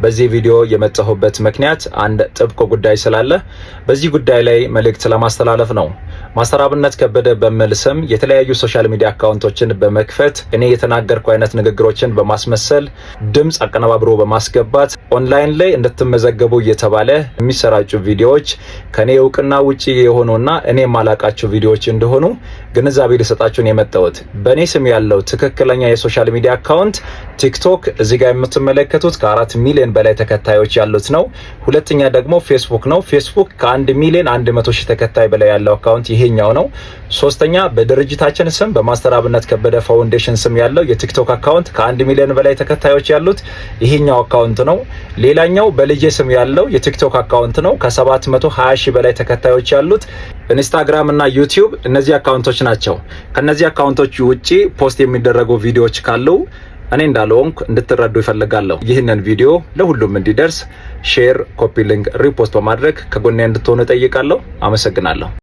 በዚህ ቪዲዮ የመጣሁበት ምክንያት አንድ ጥብቅ ጉዳይ ስላለ በዚህ ጉዳይ ላይ መልእክት ለማስተላለፍ ነው። ማስተር አብነት ከበደ በሚል ስም የተለያዩ ሶሻል ሚዲያ አካውንቶችን በመክፈት እኔ የተናገርኩ አይነት ንግግሮችን በማስመሰል ድምጽ አቀነባብሮ በማስገባት ኦንላይን ላይ እንድትመዘገቡ እየተባለ የሚሰራጩ ቪዲዮዎች ከኔ እውቅና ውጪ የሆኑና እኔ ማላቃቸው ቪዲዮዎች እንደሆኑ ግንዛቤ ሊሰጣችሁን የመጣሁት። በእኔ ስም ያለው ትክክለኛ የሶሻል ሚዲያ አካውንት ቲክቶክ እዚህ ጋር የምትመለከቱት ከ4 ሚሊዮን በላይ ተከታዮች ያሉት ነው። ሁለተኛ ደግሞ ፌስቡክ ነው። ፌስቡክ ከ1 ሚሊዮን 100 ሺህ ተከታይ በላይ ያለው አካውንት ይሄኛው ነው። ሶስተኛ በድርጅታችን ስም በማስተር አብነት ከበደ ፋውንዴሽን ስም ያለው የቲክቶክ አካውንት ከ1 ሚሊዮን በላይ ተከታዮች ያሉት ይሄኛው አካውንት ነው። ሌላኛው በልጄ ስም ያለው የቲክቶክ አካውንት ነው ከ720 ሺህ በላይ ተከታዮች ያሉት። ኢንስታግራም እና ዩቲዩብ እነዚህ አካውንቶች ናቸው። ከነዚህ አካውንቶች ውጪ ፖስት የሚደረጉ ቪዲዮዎች ካሉ እኔ እንዳልሆንኩ እንድትረዱ ይፈልጋለሁ። ይህንን ቪዲዮ ለሁሉም እንዲደርስ ሼር፣ ኮፒ ሊንክ፣ ሪፖስት በማድረግ ከጎኔ እንድትሆኑ እጠይቃለሁ። አመሰግናለሁ።